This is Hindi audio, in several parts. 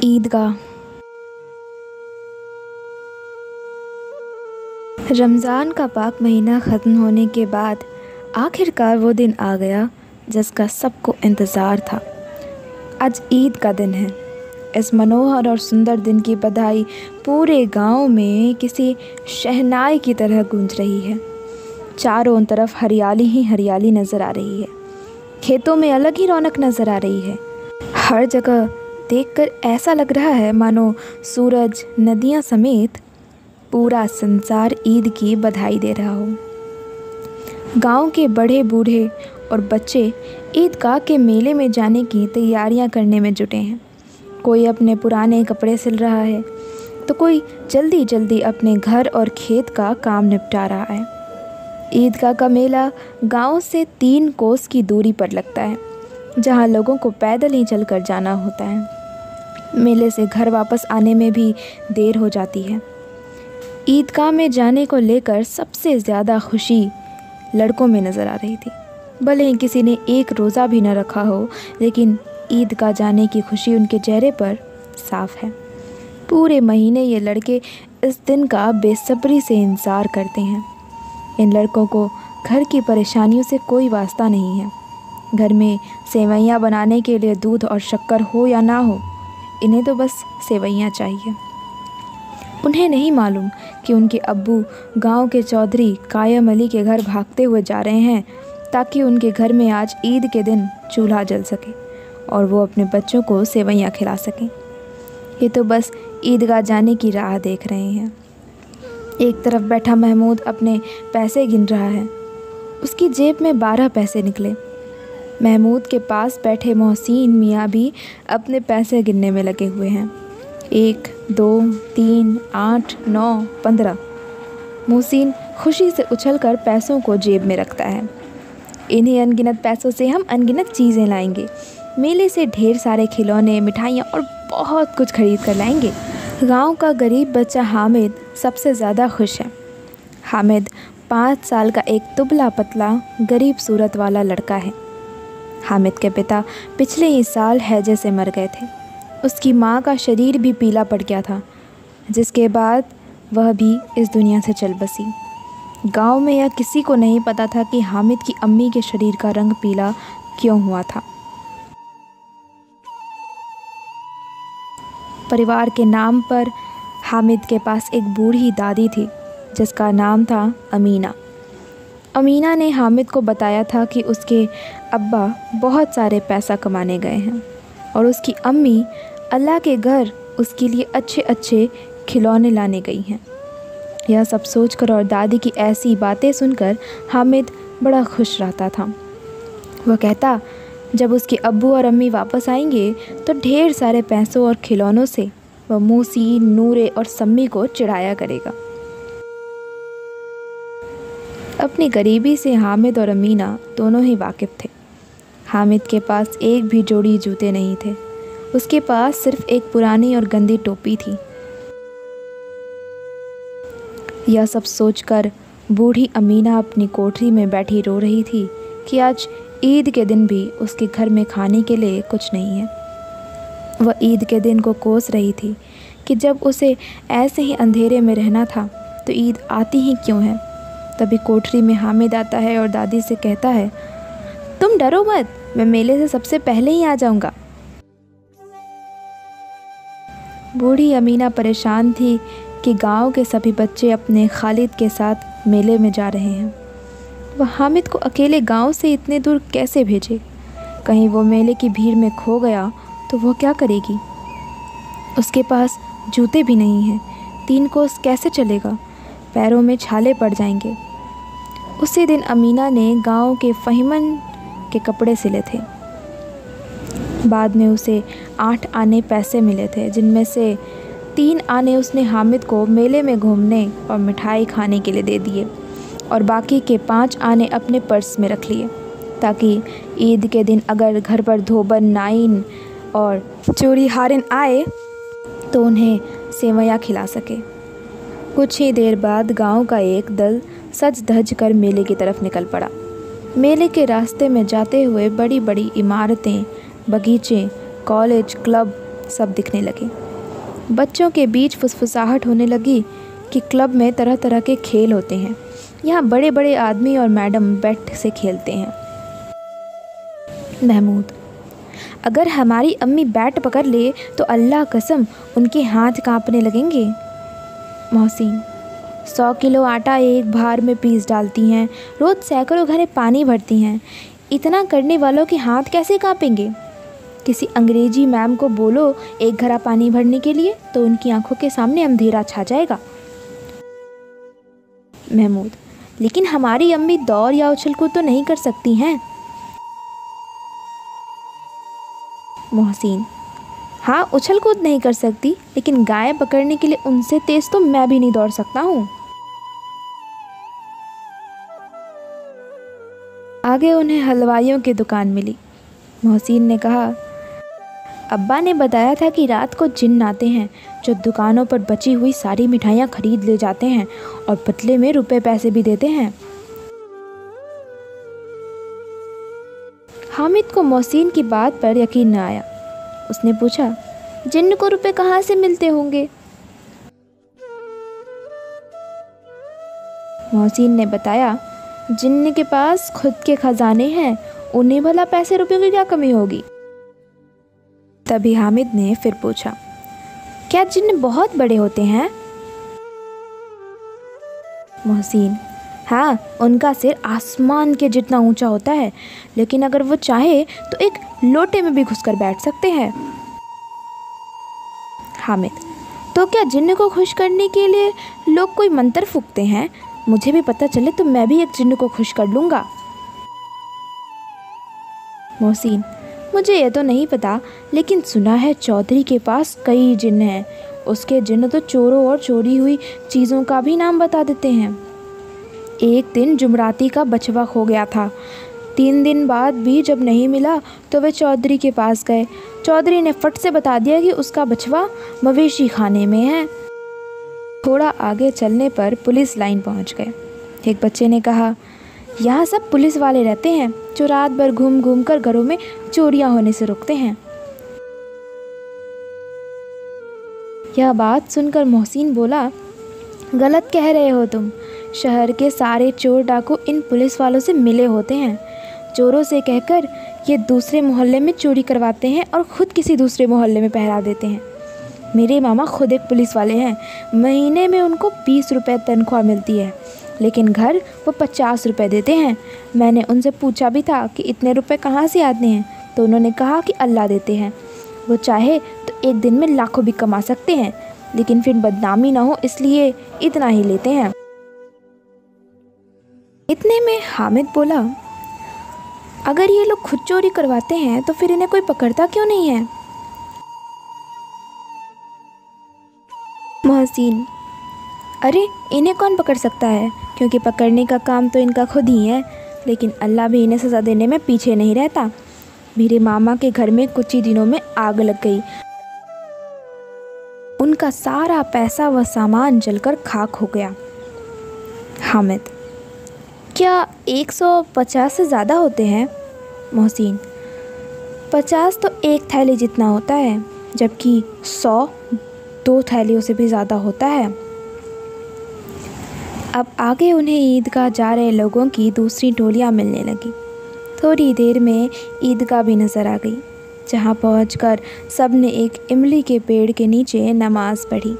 ईदगाह। रमज़ान का पाक महीना ख़त्म होने के बाद आखिरकार वो दिन आ गया जिसका सबको इंतज़ार था। आज ईद का दिन है। इस मनोहर और सुंदर दिन की बधाई पूरे गांव में किसी शहनाई की तरह गूंज रही है। चारों तरफ हरियाली ही हरियाली नज़र आ रही है। खेतों में अलग ही रौनक नज़र आ रही है। हर जगह देखकर ऐसा लग रहा है मानो सूरज, नदियाँ समेत पूरा संसार ईद की बधाई दे रहा हो। गांव के बड़े बूढ़े और बच्चे ईदगाह के मेले में जाने की तैयारियां करने में जुटे हैं। कोई अपने पुराने कपड़े सिल रहा है तो कोई जल्दी जल्दी अपने घर और खेत का काम निपटा रहा है। ईदगाह का मेला गांव से 3 कोस की दूरी पर लगता है, जहां लोगों को पैदल ही चलकर जाना होता है। मेले से घर वापस आने में भी देर हो जाती है। ईदगाह में जाने को लेकर सबसे ज़्यादा खुशी लड़कों में नज़र आ रही थी। भले ही किसी ने एक रोज़ा भी न रखा हो, लेकिन ईदगाह जाने की खुशी उनके चेहरे पर साफ है। पूरे महीने ये लड़के इस दिन का बेसब्री से इंतज़ार करते हैं। इन लड़कों को घर की परेशानियों से कोई वास्ता नहीं है। घर में सेवइयाँ बनाने के लिए दूध और शक्कर हो या ना हो, इन्हें तो बस सेवइयाँ चाहिए। उन्हें नहीं मालूम कि उनके अब्बू गांव के चौधरी कायम अली के घर भागते हुए जा रहे हैं ताकि उनके घर में आज ईद के दिन चूल्हा जल सके और वो अपने बच्चों को सेवइयाँ खिला सकें। ये तो बस ईदगाह जाने की राह देख रहे हैं। एक तरफ बैठा महमूद अपने पैसे गिन रहा है। उसकी जेब में 12 पैसे निकले। महमूद के पास बैठे मोहसिन मियाँ भी अपने पैसे गिनने में लगे हुए हैं। 1, 2, 3, 8, 9, 15। मोहसिन खुशी से उछलकर पैसों को जेब में रखता है। इन्हीं अनगिनत पैसों से हम अनगिनत चीज़ें लाएंगे। मेले से ढेर सारे खिलौने, मिठाइयाँ और बहुत कुछ खरीद कर लाएंगे। गांव का गरीब बच्चा हामिद सबसे ज़्यादा खुश है। हामिद 5 साल का एक दुबला पतला गरीब सूरत वाला लड़का है। हामिद के पिता पिछले ही साल हैजे से मर गए थे। उसकी माँ का शरीर भी पीला पड़ गया था, जिसके बाद वह भी इस दुनिया से चल बसी। गांव में यह किसी को नहीं पता था कि हामिद की अम्मी के शरीर का रंग पीला क्यों हुआ था। परिवार के नाम पर हामिद के पास एक बूढ़ी दादी थी जिसका नाम था अमीना। अमीना ने हामिद को बताया था कि उसके अब्बा बहुत सारे पैसा कमाने गए हैं और उसकी अम्मी अल्लाह के घर उसके लिए अच्छे अच्छे खिलौने लाने गई हैं। यह सब सोचकर और दादी की ऐसी बातें सुनकर हामिद बड़ा खुश रहता था। वह कहता जब उसके अब्बू और अम्मी वापस आएंगे तो ढेर सारे पैसों और खिलौनों से वह मूसी, नूरे और सम्मी को चिढ़ाया करेगा। अपनी गरीबी से हामिद और अमीना दोनों ही वाकिफ़ थे। हामिद के पास एक भी जोड़ी जूते नहीं थे। उसके पास सिर्फ एक पुरानी और गंदी टोपी थी। यह सब सोचकर बूढ़ी अमीना अपनी कोठरी में बैठी रो रही थी कि आज ईद के दिन भी उसके घर में खाने के लिए कुछ नहीं है। वह ईद के दिन को कोस रही थी कि जब उसे ऐसे ही अंधेरे में रहना था तो ईद आती ही क्यों है। तभी कोठरी में हामिद आता है और दादी से कहता है, तुम डरो मत, मैं मेले से सबसे पहले ही आ जाऊंगा। बूढ़ी अमीना परेशान थी कि गांव के सभी बच्चे अपने खालिद के साथ मेले में जा रहे हैं। वह हामिद को अकेले गांव से इतने दूर कैसे भेजे। कहीं वो मेले की भीड़ में खो गया तो वो क्या करेगी। उसके पास जूते भी नहीं हैं। 3 कोस कैसे चलेगा, पैरों में छाले पड़ जाएंगे। उसी दिन अमीना ने गांव के फ़हीमन के कपड़े सिले थे। बाद में उसे 8 आने पैसे मिले थे, जिनमें से 3 आने उसने हामिद को मेले में घूमने और मिठाई खाने के लिए दे दिए और बाकी के 5 आने अपने पर्स में रख लिए ताकि ईद के दिन अगर घर पर धोबन, नाइन और चोरी हारिन आए तो उन्हें सेवइयाँ खिला सके। कुछ ही देर बाद गांव का एक दल सज धज कर मेले की तरफ निकल पड़ा। मेले के रास्ते में जाते हुए बड़ी बड़ी इमारतें, बगीचे, कॉलेज, क्लब सब दिखने लगे। बच्चों के बीच फुसफुसाहट होने लगी कि क्लब में तरह तरह के खेल होते हैं, यहाँ बड़े बड़े आदमी और मैडम बैट से खेलते हैं। महमूद: अगर हमारी अम्मी बैट पकड़ ले तो अल्लाह कसम उनके हाथ कांपने लगेंगे। मोहसिन: 100 किलो आटा एक भार में पीस डालती हैं, रोज़ सैकड़ों घड़े पानी भरती हैं, इतना करने वालों के हाथ कैसे कांपेंगे? किसी अंग्रेजी मैम को बोलो एक घड़ा पानी भरने के लिए तो उनकी आंखों के सामने अंधेरा छा जाएगा। महमूद: लेकिन हमारी अम्मी दौड़ या उछल कूद तो नहीं कर सकती हैं। मोहसिन: हाँ, उछल कूद नहीं कर सकती, लेकिन गाय पकड़ने के लिए उनसे तेज तो मैं भी नहीं दौड़ सकता हूँ। आगे उन्हें हलवाइयों की दुकान मिली। मोहसिन ने कहा, अब्बा ने बताया था कि रात को जिन्न आते हैं जो दुकानों पर बची हुई सारी मिठाइयाँ खरीद ले जाते हैं और बदले में रुपए पैसे भी देते हैं। हामिद को मोहसिन की बात पर यकीन न आया। उसने पूछा, जिन्न को रुपए कहाँ से मिलते होंगे? मोहसिन ने बताया, जिन्न के पास खुद के खजाने हैं, उन्हें भला पैसे रुपयों की क्या कमी होगी। तभी हामिद ने फिर पूछा, क्या जिन्न बहुत बड़े होते हैं? मोहसिन: हाँ, उनका सिर आसमान के जितना ऊंचा होता है, लेकिन अगर वो चाहे तो एक लोटे में भी घुसकर बैठ सकते हैं। हामिद: तो क्या जिन्न को खुश करने के लिए लोग कोई मंत्र फूंकते हैं? मुझे भी पता चले तो मैं भी एक जिन्न को खुश कर लूँगा। मोहसिन: मुझे ये तो नहीं पता, लेकिन सुना है चौधरी के पास कई जिन्न हैं। उसके जिन्न तो चोरों और चोरी हुई चीज़ों का भी नाम बता देते हैं। एक दिन जुमराती का बछवा खो गया था। 3 दिन बाद भी जब नहीं मिला तो वे चौधरी के पास गए। चौधरी ने फट से बता दिया कि उसका बछवा मवेशी खाने में है। थोड़ा आगे चलने पर पुलिस लाइन पहुंच गए। एक बच्चे ने कहा, यहाँ सब पुलिस वाले रहते हैं जो रात भर घूम घूम कर घरों में चोरियां होने से रोकते हैं। यह बात सुनकर मोहसिन बोला, गलत कह रहे हो तुम। शहर के सारे चोर डाकू इन पुलिस वालों से मिले होते हैं। चोरों से कहकर ये दूसरे मोहल्ले में चोरी करवाते हैं और ख़ुद किसी दूसरे मोहल्ले में पहरा देते हैं। मेरे मामा खुद एक पुलिस वाले हैं। महीने में उनको 20 रुपये तनख्वाह मिलती है, लेकिन घर वो 50 रुपये देते हैं। मैंने उनसे पूछा भी था कि इतने रुपए कहाँ से आते हैं, तो उन्होंने कहा कि अल्लाह देते हैं। वो चाहे तो एक दिन में लाखों भी कमा सकते हैं, लेकिन फिर बदनामी ना हो इसलिए इतना ही लेते हैं। इतने में हामिद बोला, अगर ये लोग खुद चोरी करवाते हैं तो फिर इन्हें कोई पकड़ता क्यों नहीं है? मोहसिन: अरे इन्हें कौन पकड़ सकता है, क्योंकि पकड़ने का काम तो इनका खुद ही है, लेकिन अल्लाह भी इन्हें सज़ा देने में पीछे नहीं रहता। मेरे मामा के घर में कुछ ही दिनों में आग लग गई। उनका सारा पैसा व सामान जलकर खाक हो गया। हामिद: क्या 150 से ज़्यादा होते हैं? मोहसिन: 50 तो एक थैली जितना होता है, जबकि 100 2 थैलियों से भी ज़्यादा होता है। अब आगे उन्हें ईदगाह जा रहे लोगों की दूसरी टोलियाँ मिलने लगी। थोड़ी देर में ईदगाह भी नज़र आ गई, जहाँ पहुंचकर सब ने एक इमली के पेड़ के नीचे नमाज़ पढ़ी।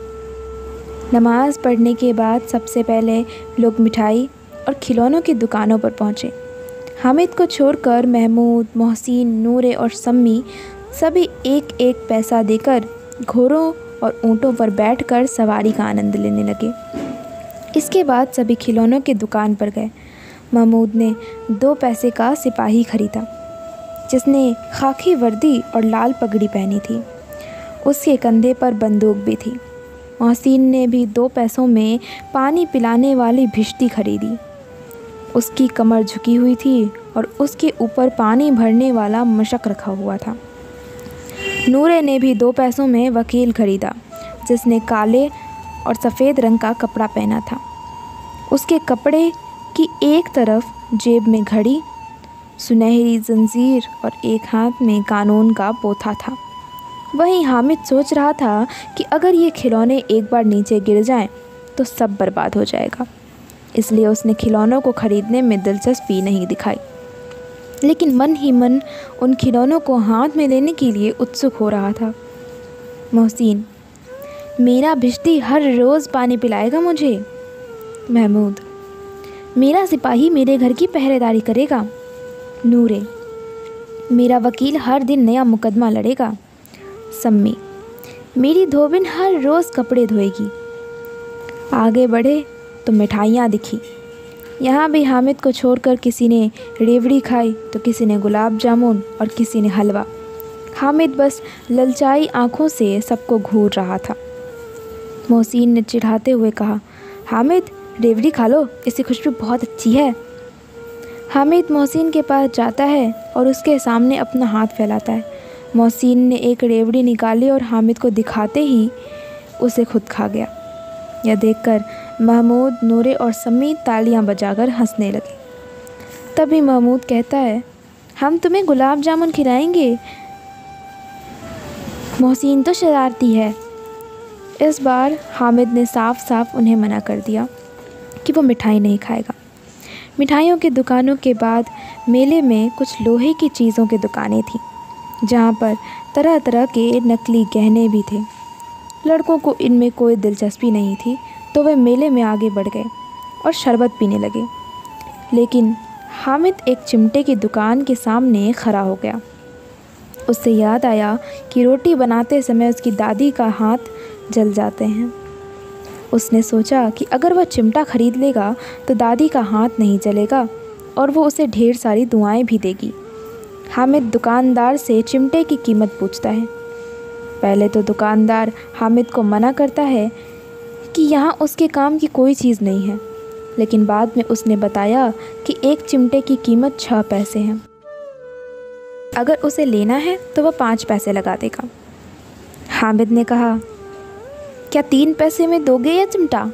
नमाज़ पढ़ने के बाद सबसे पहले लोग मिठाई और खिलौनों की दुकानों पर पहुँचे। हामिद को छोड़कर महमूद, मोहसिन, नूरे और सम्मी सभी एक एक पैसा देकर घोड़ों और ऊँटों पर बैठकर सवारी का आनंद लेने लगे। इसके बाद सभी खिलौनों की दुकान पर गए। महमूद ने 2 पैसे का सिपाही खरीदा, जिसने खाकी वर्दी और लाल पगड़ी पहनी थी। उसके कंधे पर बंदूक भी थी। मोहसिन ने भी 2 पैसों में पानी पिलाने वाली भिश्ती खरीदी। उसकी कमर झुकी हुई थी और उसके ऊपर पानी भरने वाला मशक रखा हुआ था। नूरे ने भी 2 पैसों में वकील खरीदा, जिसने काले और सफ़ेद रंग का कपड़ा पहना था। उसके कपड़े की एक तरफ जेब में घड़ी, सुनहरी जंजीर और एक हाथ में कानून का पोथा था। वहीं हामिद सोच रहा था कि अगर ये खिलौने एक बार नीचे गिर जाएं तो सब बर्बाद हो जाएगा, इसलिए उसने खिलौनों को ख़रीदने में दिलचस्पी नहीं दिखाई। लेकिन मन ही मन उन खिलौनों को हाथ में लेने के लिए उत्सुक हो रहा था। मोहसिन, मेरा भिश्ती हर रोज़ पानी पिलाएगा मुझे। महमूद, मेरा सिपाही मेरे घर की पहरेदारी करेगा। नूरे, मेरा वकील हर दिन नया मुकदमा लड़ेगा। सम्मी, मेरी धोबिन हर रोज़ कपड़े धोएगी। आगे बढ़े तो मिठाइयाँ दिखी। यहाँ भी हामिद को छोड़कर किसी ने रेवड़ी खाई तो किसी ने गुलाब जामुन और किसी ने हलवा। हामिद बस ललचाई आँखों से सबको घूर रहा था। मोहसिन ने चिढ़ाते हुए कहा, हामिद, रेवड़ी खा लो, इसकी खुशबू बहुत अच्छी है। हामिद मोहसिन के पास जाता है और उसके सामने अपना हाथ फैलाता है। मोहसिन ने एक रेवड़ी निकाली और हामिद को दिखाते ही उसे खुद खा गया। यह देखकर महमूद, नूरे और सम्मी तालियां बजाकर हंसने लगे। तभी महमूद कहता है, हम तुम्हें गुलाब जामुन खिलाएंगे। मोहसिन तो शरारती है। इस बार हामिद ने साफ साफ उन्हें मना कर दिया कि वो मिठाई नहीं खाएगा। मिठाइयों की दुकानों के बाद मेले में कुछ लोहे की चीज़ों की दुकानें थीं, जहाँ पर तरह तरह के नकली गहने भी थे। लड़कों को इनमें कोई दिलचस्पी नहीं थी, तो वे मेले में आगे बढ़ गए और शरबत पीने लगे। लेकिन हामिद एक चिमटे की दुकान के सामने खड़ा हो गया। उससे याद आया कि रोटी बनाते समय उसकी दादी का हाथ जल जाते हैं। उसने सोचा कि अगर वह चिमटा खरीद लेगा तो दादी का हाथ नहीं जलेगा और वो उसे ढेर सारी दुआएं भी देगी। हामिद दुकानदार से चिमटे की कीमत पूछता है। पहले तो दुकानदार हामिद को मना करता है कि यहाँ उसके काम की कोई चीज़ नहीं है, लेकिन बाद में उसने बताया कि एक चिमटे की कीमत 6 पैसे है। अगर उसे लेना है तो वह 5 पैसे लगा देगा। हामिद ने कहा, क्या 3 पैसे में दोगे यह चिमटा?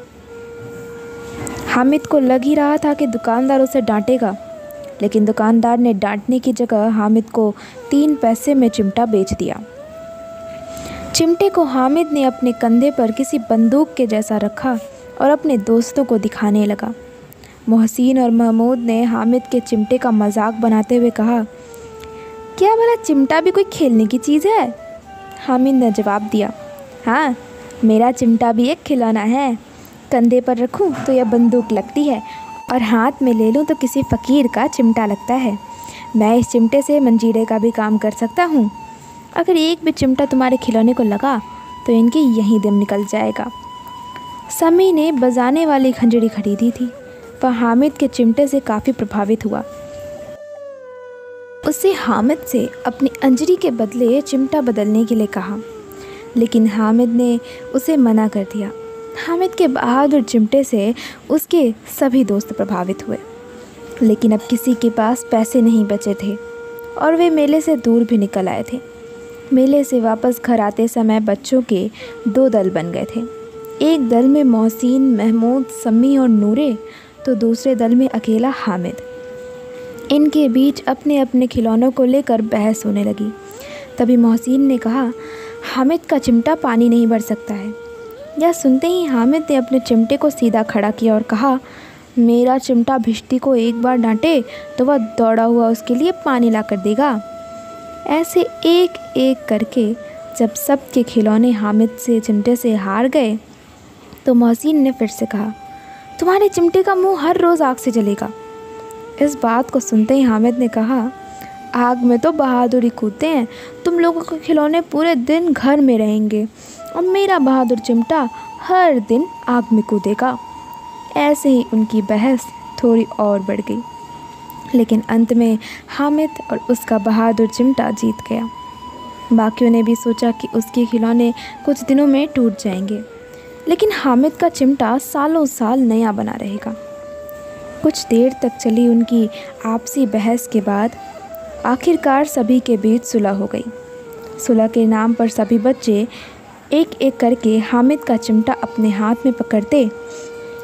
हामिद को लग ही रहा था कि दुकानदार उसे डांटेगा, लेकिन दुकानदार ने डांटने की जगह हामिद को 3 पैसे में चिमटा बेच दिया। चिमटे को हामिद ने अपने कंधे पर किसी बंदूक के जैसा रखा और अपने दोस्तों को दिखाने लगा। मोहसिन और महमूद ने हामिद के चिमटे का मजाक बनाते हुए कहा, क्या भला चिमटा भी कोई खेलने की चीज़ है? हामिद ने जवाब दिया, हाँ, मेरा चिमटा भी एक खिलौना है। कंधे पर रखूं तो यह बंदूक लगती है और हाथ में ले लूं तो किसी फ़कीर का चिमटा लगता है। मैं इस चिमटे से मंजीरे का भी काम कर सकता हूं। अगर एक भी चिमटा तुम्हारे खिलौने को लगा तो इनके यहीं दम निकल जाएगा। सम्मी ने बजाने वाली खंजरी खरीदी थी। वह हामिद के चिमटे से काफ़ी प्रभावित हुआ। उससे हामिद से अपनी अंजरी के बदले चिमटा बदलने के लिए कहा, लेकिन हामिद ने उसे मना कर दिया। हामिद के बहादुर चिमटे से उसके सभी दोस्त प्रभावित हुए, लेकिन अब किसी के पास पैसे नहीं बचे थे और वे मेले से दूर भी निकल आए थे। मेले से वापस घर आते समय बच्चों के 2 दल बन गए थे। एक दल में मोहसिन, महमूद, सम्मी और नूरे, तो दूसरे दल में अकेला हामिद। इनके बीच अपने अपने खिलौनों को लेकर बहस होने लगी। तभी मोहसिन ने कहा, हामिद का चिमटा पानी नहीं भर सकता है। यह सुनते ही हामिद ने अपने चिमटे को सीधा खड़ा किया और कहा, मेरा चिमटा भिश्ती को एक बार डांटे तो वह दौड़ा हुआ उसके लिए पानी ला कर देगा। ऐसे एक एक करके जब सब के खिलौने हामिद से चिमटे से हार गए तो मोहसिन ने फिर से कहा, तुम्हारे चिमटे का मुंह हर रोज़ आग से जलेगा। इस बात को सुनते ही हामिद ने कहा, आग में तो बहादुरी कूदते हैं। तुम लोगों के खिलौने पूरे दिन घर में रहेंगे और मेरा बहादुर चिमटा हर दिन आग में कूदेगा। ऐसे ही उनकी बहस थोड़ी और बढ़ गई, लेकिन अंत में हामिद और उसका बहादुर चिमटा जीत गया। बाकियों ने भी सोचा कि उसके खिलौने कुछ दिनों में टूट जाएंगे, लेकिन हामिद का चिमटा सालों साल नया बना रहेगा। कुछ देर तक चली उनकी आपसी बहस के बाद आखिरकार सभी के बीच सुलह हो गई। सुलह के नाम पर सभी बच्चे एक एक करके हामिद का चिमटा अपने हाथ में पकड़ते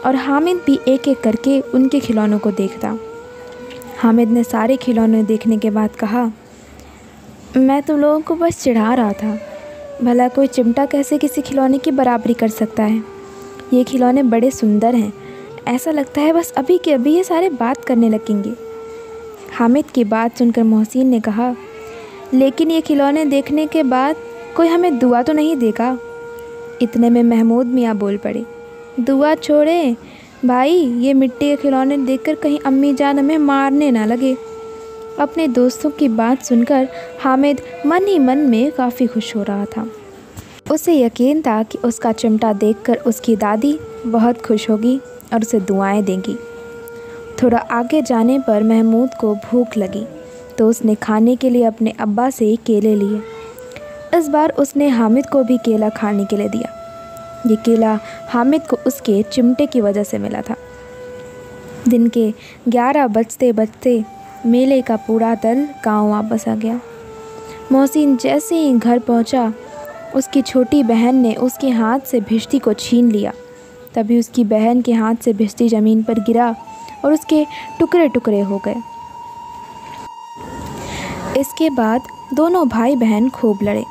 और हामिद भी एक एक करके उनके खिलौनों को देखता। हामिद ने सारे खिलौने देखने के बाद कहा, मैं तुम लोगों को बस चिढ़ा रहा था। भला कोई चिमटा कैसे किसी खिलौने की बराबरी कर सकता है। ये खिलौने बड़े सुंदर हैं, ऐसा लगता है बस अभी के अभी ये सारे बात करने लगेंगे। हामिद की बात सुनकर मोहसिन ने कहा, लेकिन ये खिलौने देखने के बाद कोई हमें दुआ तो नहीं देगा। इतने में महमूद मियाँ बोल पड़े, दुआ छोड़े भाई, ये मिट्टी के खिलौने देखकर कहीं अम्मी जान हमें मारने ना लगे। अपने दोस्तों की बात सुनकर हामिद मन ही मन में काफ़ी खुश हो रहा था। उसे यकीन था कि उसका चिमटा देखकर उसकी दादी बहुत खुश होगी और उसे दुआएं देंगी। थोड़ा आगे जाने पर महमूद को भूख लगी तो उसने खाने के लिए अपने अब्बा से केले लिए। इस बार उसने हामिद को भी केला खाने के लिए दिया। ये केला हामिद को उसके चिमटे की वजह से मिला था। दिन के 11 बजते बजते मेले का पूरा दल गांव वापस आ गया। मोहसिन जैसे ही घर पहुंचा, उसकी छोटी बहन ने उसके हाथ से भिश्ती को छीन लिया। तभी उसकी बहन के हाथ से भिश्ती ज़मीन पर गिरा और उसके टुकड़े टुकड़े हो गए। इसके बाद दोनों भाई बहन खूब लड़े।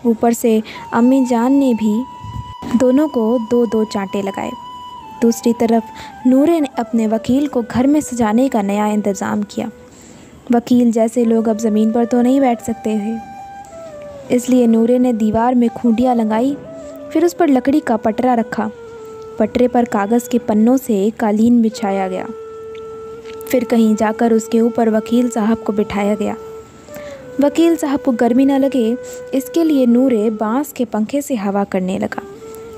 ऊपर से अम्मी जान ने भी दोनों को 2-2 चांटे लगाए। दूसरी तरफ नूरे ने अपने वकील को घर में सजाने का नया इंतज़ाम किया। वकील जैसे लोग अब ज़मीन पर तो नहीं बैठ सकते थे, इसलिए नूरे ने दीवार में खूंटियाँ लगाई, फिर उस पर लकड़ी का पटरा रखा। पटरे पर कागज़ के पन्नों से कालीन बिछाया गया। फिर कहीं जाकर उसके ऊपर वकील साहब को बिठाया गया। वकील साहब को गर्मी न लगे इसके लिए नूरे बांस के पंखे से हवा करने लगा,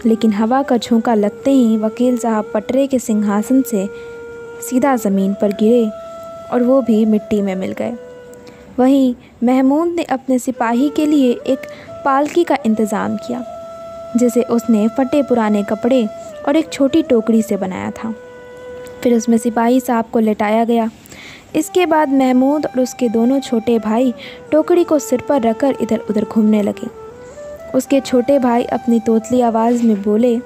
लेकिन हवा का झोंका लगते ही वकील साहब पटरे के सिंहासन से सीधा ज़मीन पर गिरे और वो भी मिट्टी में मिल गए। वहीं महमूद ने अपने सिपाही के लिए एक पालकी का इंतज़ाम किया, जिसे उसने फटे पुराने कपड़े और एक छोटी टोकरी से बनाया था। फिर उसमें सिपाही साहब को लेटाया गया। इसके बाद महमूद और उसके दोनों छोटे भाई टोकरी को सिर पर रखकर इधर उधर घूमने लगे। उसके छोटे भाई अपनी तोतली आवाज़ में बोले,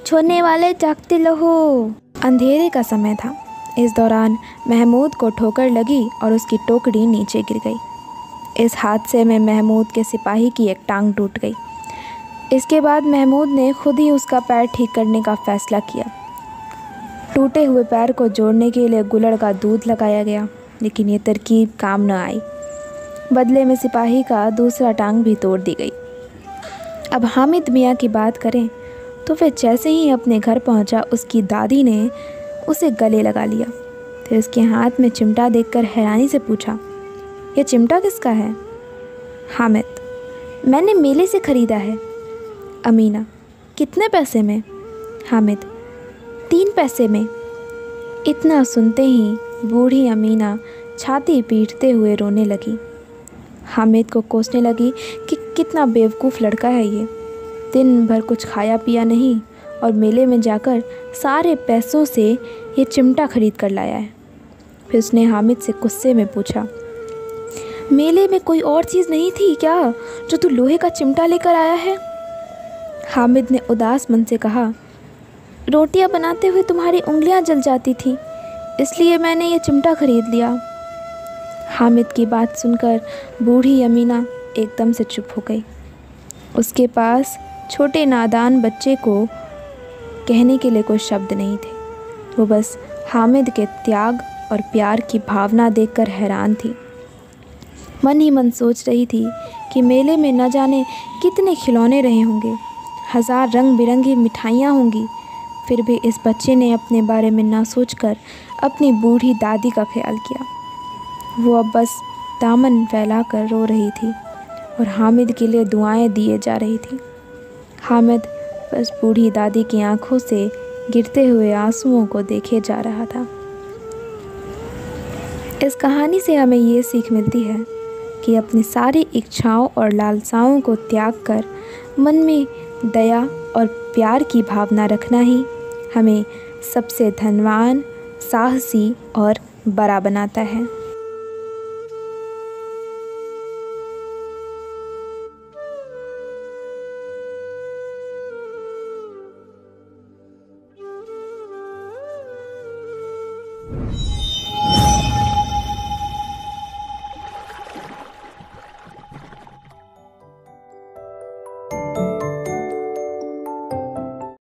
छोड़ने वाले जागते रहो। अंधेरे का समय था। इस दौरान महमूद को ठोकर लगी और उसकी टोकरी नीचे गिर गई। इस हादसे में महमूद के सिपाही की एक टांग टूट गई। इसके बाद महमूद ने खुद ही उसका पैर ठीक करने का फ़ैसला किया। टूटे हुए पैर को जोड़ने के लिए गुलड़ का दूध लगाया गया, लेकिन ये तरकीब काम न आई। बदले में सिपाही का दूसरा टांग भी तोड़ दी गई। अब हामिद मियाँ की बात करें तो वह जैसे ही अपने घर पहुँचा, उसकी दादी ने उसे गले लगा लिया। फिर उसके हाथ में चिमटा देखकर हैरानी से पूछा, यह चिमटा किसका है? हामिद, मैंने मेले से ख़रीदा है। अमीना, कितने पैसे में? हामिद, 3 पैसे में। इतना सुनते ही बूढ़ी अमीना छाती पीटते हुए रोने लगी। हामिद को कोसने लगी कि कितना बेवकूफ़ लड़का है ये, दिन भर कुछ खाया पिया नहीं और मेले में जाकर सारे पैसों से ये चिमटा खरीद कर लाया है। फिर उसने हामिद से गुस्से में पूछा, मेले में कोई और चीज़ नहीं थी क्या जो तू लोहे का चिमटा लेकर आया है? हामिद ने उदास मन से कहा, रोटियां बनाते हुए तुम्हारी उंगलियां जल जाती थी, इसलिए मैंने ये चिमटा खरीद लिया। हामिद की बात सुनकर बूढ़ी अमीना एकदम से चुप हो गई। उसके पास छोटे नादान बच्चे को कहने के लिए कोई शब्द नहीं थे। वो बस हामिद के त्याग और प्यार की भावना देखकर हैरान थी। मन ही मन सोच रही थी कि मेले में न जाने कितने खिलौने रहे होंगे, 1000 रंग बिरंगी मिठाइयाँ होंगी। फिर भी इस बच्चे ने अपने बारे में ना सोचकर अपनी बूढ़ी दादी का ख्याल किया। वो अब बस दामन फैलाकर रो रही थी और हामिद के लिए दुआएं दिए जा रही थी। हामिद बस बूढ़ी दादी की आंखों से गिरते हुए आंसुओं को देखे जा रहा था। इस कहानी से हमें ये सीख मिलती है कि अपनी सारी इच्छाओं और लालसाओं को त्याग कर मन में दया और प्यार की भावना रखना ही हमें सबसे धनवान, साहसी और बड़ा बनाता है।